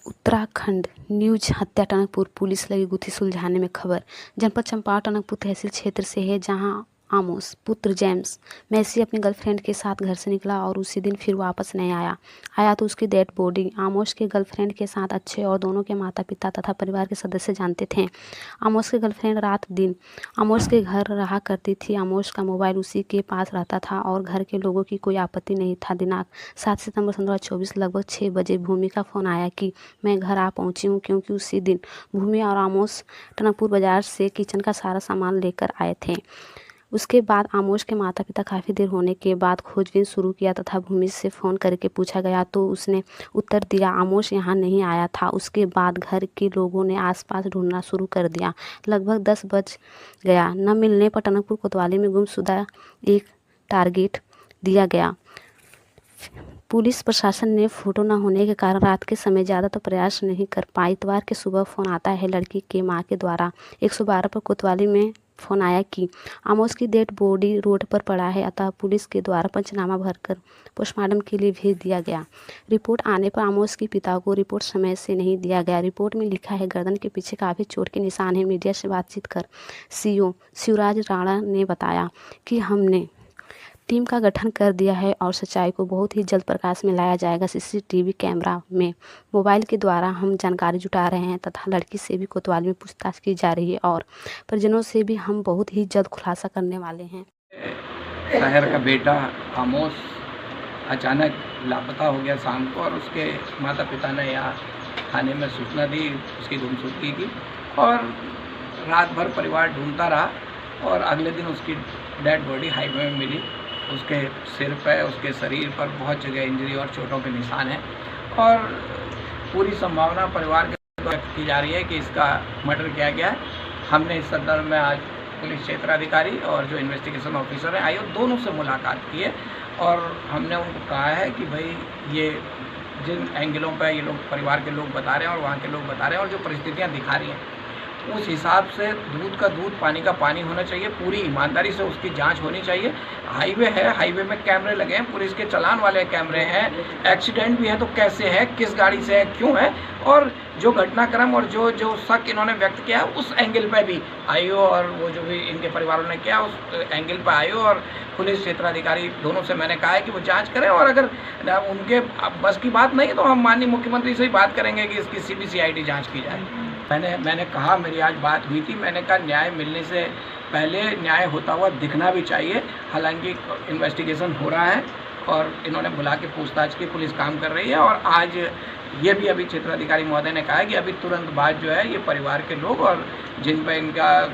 Uttarakhand news हत्या Tanakpur police लगी गुत्थी सुलझाने में खबर। जनपद चंपावत टनकपुर तहसील क्षेत्र से है, जहां आमोस पुत्र जेम्स मैसी अपनी गर्लफ्रेंड के साथ घर से निकला और उसी दिन फिर वापस नहीं आया तो उसकी डेड बॉडी आमोस के गर्लफ्रेंड के साथ अच्छे और दोनों के माता पिता तथा परिवार के सदस्य जानते थे। आमोस की गर्लफ्रेंड रात दिन आमोस के घर रहा करती थी। आमोस का मोबाइल उसी के पास रहता था और घर के लोगों की कोई आपत्ति नहीं था। दिनांक 7 सितंबर 2024 लगभग 6 बजे भूमि का फ़ोन आया कि मैं घर आ पहुंची हूं, क्योंकि उसी दिन भूमि और आमोस टनकपुर बाजार से किचन का सारा सामान लेकर आए थे। उसके बाद आमोस के माता पिता काफ़ी देर होने के बाद खोजबीन शुरू किया तथा भूमि से फ़ोन करके पूछा गया तो उसने उत्तर दिया आमोस यहाँ नहीं आया था। उसके बाद घर के लोगों ने आसपास ढूंढना शुरू कर दिया। लगभग 10 बज गया। न मिलने पर टनकपुर कोतवाली में गुमशुदा एक टारगेट दिया गया। पुलिस प्रशासन ने फोटो न होने के कारण रात के समय ज़्यादा तो प्रयास नहीं कर पाई। इतवार के सुबह फ़ोन आता है लड़की के मां के द्वारा। 112 पर कोतवाली में फ़ोन आया कि आमोस की डेड बॉडी रोड पर पड़ा है, अतः पुलिस के द्वारा पंचनामा भरकर पोस्टमार्टम के लिए भेज दिया गया। रिपोर्ट आने पर आमोस के पिता को रिपोर्ट समय से नहीं दिया गया। रिपोर्ट में लिखा है गर्दन के पीछे काफ़ी चोट के निशान हैं। मीडिया से बातचीत कर सीओ शिवराज राणा ने बताया कि हमने टीम का गठन कर दिया है और सच्चाई को बहुत ही जल्द प्रकाश में लाया जाएगा। सीसीटीवी कैमरा में मोबाइल के द्वारा हम जानकारी जुटा रहे हैं तथा लड़की से भी कोतवाली में पूछताछ की जा रही है और परिजनों से भी हम बहुत ही जल्द खुलासा करने वाले हैं। शहर का बेटा आमोस अचानक लापता हो गया शाम को, और उसके माता पिता ने यहाँ थाने में सूचना दी उसकी गुमशुदगी की, और रात भर परिवार ढूंढता रहा और अगले दिन उसकी डेड बॉडी हाईवे में मिली। उसके सिर पर, उसके शरीर पर बहुत जगह इंजरी और चोटों के निशान हैं, और पूरी संभावना परिवार के द्वारा व्यक्त की जा रही है कि इसका मर्डर किया गया है। हमने इस संदर्भ में आज पुलिस क्षेत्राधिकारी और जो इन्वेस्टिगेशन ऑफिसर हैं आईओ दोनों से मुलाकात की है, और हमने उनको कहा है कि भाई ये जिन एंगलों पर ये लोग परिवार के लोग बता रहे हैं और वहाँ के लोग बता रहे हैं और जो परिस्थितियाँ दिखा रही हैं, उस हिसाब से दूध का दूध पानी का पानी होना चाहिए। पूरी ईमानदारी से उसकी जांच होनी चाहिए। हाईवे है, हाईवे में कैमरे लगे हैं, पुलिस के चलान वाले कैमरे हैं। एक्सीडेंट भी है तो कैसे है, किस गाड़ी से है, क्यों है, और जो घटनाक्रम और जो शक इन्होंने व्यक्त किया उस एंगल पर भी आईओ और वो जो भी इनके परिवारों ने किया उस एंगल पर आईओ और पुलिस क्षेत्राधिकारी दोनों से मैंने कहा है कि वो जांच करें, और अगर उनके बस की बात नहीं तो हम माननीय मुख्यमंत्री से ही बात करेंगे कि इसकी सीबीसीआईडी जाँच की जाए। मैंने कहा, मेरी आज बात हुई थी, मैंने कहा न्याय मिलने से पहले न्याय होता हुआ दिखना भी चाहिए। हालांकि इन्वेस्टिगेशन हो रहा है और इन्होंने बुला के पूछताछ की, पुलिस काम कर रही है, और आज ये भी अभी क्षेत्राधिकारी महोदय ने कहा है कि अभी तुरंत बाद जो है ये परिवार के लोग और जिन पर इनका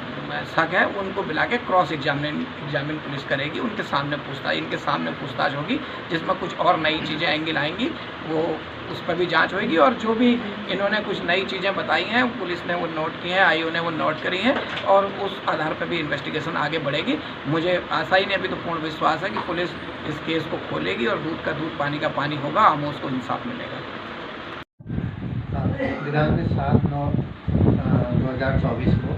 शक है उनको बुला के क्रॉस एग्जामिन पुलिस करेगी। उनके सामने पूछताछ होगी, जिसमें कुछ और नई चीज़ें एंगल आएंगी, वो उस पर भी जांच होगी, और जो भी इन्होंने कुछ नई चीज़ें बताई हैं पुलिस ने वो नोट की हैं, आईओ ने वो नोट करी हैं, और उस आधार पर भी इन्वेस्टिगेशन आगे बढ़ेगी। मुझे आशा ही नहीं, अभी तो पूर्ण विश्वास है कि पुलिस इस केस को खोलेगी और दूध का दूध पानी का पानी होगा, आमोस को इंसाफ मिलेगा। दिनांक 7/9/2024 को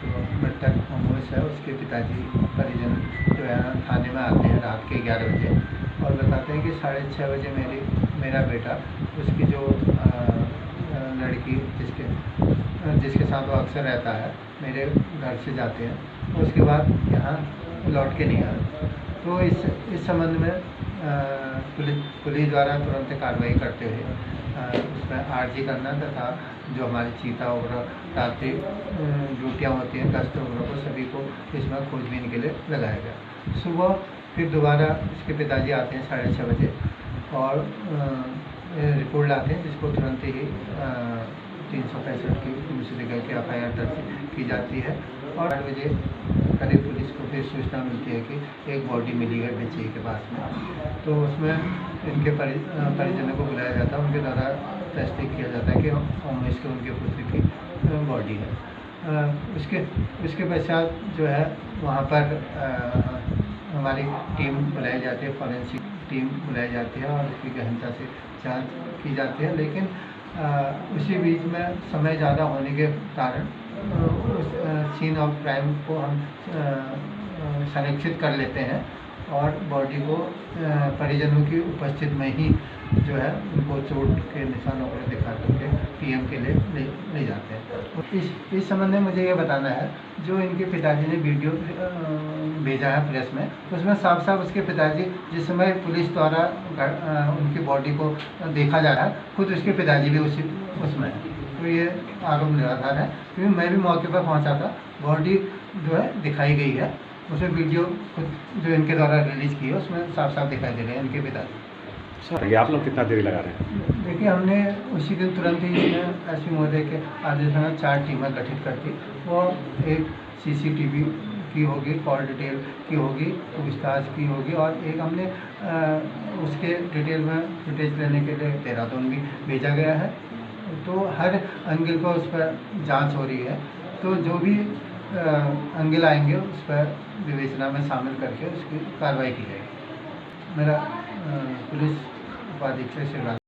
जो मृतक आमोस है उसके पिताजी परिजन जो है थाने में आते हैं रात के 11 बजे और बताते हैं कि 6:30 बजे मेरा बेटा उसकी जो लड़की जिसके साथ वो अक्सर रहता है मेरे घर से जाते हैं, उसके बाद यहाँ लौट के नहीं आए। तो इस संबंध में पुलिस द्वारा तुरंत कार्रवाई करते हुए उसमें आरजी करना तथा जो हमारी चीता वगैरह रात्रि ड्यूटियाँ होती हैं, गश्त वगैरह को सभी को इसमें खोजबीन के लिए लगाया गया। सुबह फिर दोबारा इसके पिताजी आते हैं 6:30 बजे और रिपोर्ट लाते हैं, जिसको तुरंत ही 365 की मुंशी की FIR दर्ज की जाती है, और 8 बजे करीब पुलिस को फिर सूचना मिलती है कि एक बॉडी मिली है बेची के पास में। तो उसमें इनके परिजनों को बुलाया जाता है, उनके द्वारा तस्दीक किया जाता है कि आमोस के उनके पुत्र की बॉडी है। उसके पश्चात जो है वहाँ पर हमारी टीम बुलाई जाती है, फॉरेंसिक टीम बुलाई जाती है और उसकी गहनता से जांच की जाती है। लेकिन उसी बीच में समय ज़्यादा होने के कारण उस सीन ऑफ क्राइम को हम संरक्षित कर लेते हैं और बॉडी को परिजनों की उपस्थित में ही जो है उनको चोट के निशान वगैरह दिखा करके पीएम के लिए ले जाते हैं। इस संबंध में मुझे ये बताना है, जो इनके पिताजी ने वीडियो भेजा है प्रेस में, उसमें साफ साफ उसके पिताजी जिस समय पुलिस द्वारा उनकी बॉडी को देखा जा रहा है, खुद उसके पिताजी भी उसमें है। तो ये आरोप निराधार है, क्योंकि मैं भी मौके पर पहुंचा था। बॉडी जो है दिखाई गई है, उसमें वीडियो खुद जो इनके द्वारा रिलीज की है उसमें साफ साफ दिखाई दे रहे हैं इनके पिताजी। सर ये आप लोग कितना देरी लगा रहे हैं? देखिए, हमने उसी दिन तुरंत ही इसमें एसपी महोदय के आदेश में 4 टीमें गठित कर दी। वो एक सीसीटीवी की होगी, कॉल डिटेल की होगी, पूछताछ की होगी, और एक हमने उसके डिटेल में फुटेज लेने के लिए देहरादून भी भेजा गया है। तो हर एंगल को उस पर जाँच हो रही है। तो जो भी एंगल आएंगे उस पर विवेचना में शामिल करके उसकी कार्रवाई की जाएगी। मेरा पुलिस उपाधीक्षक श्री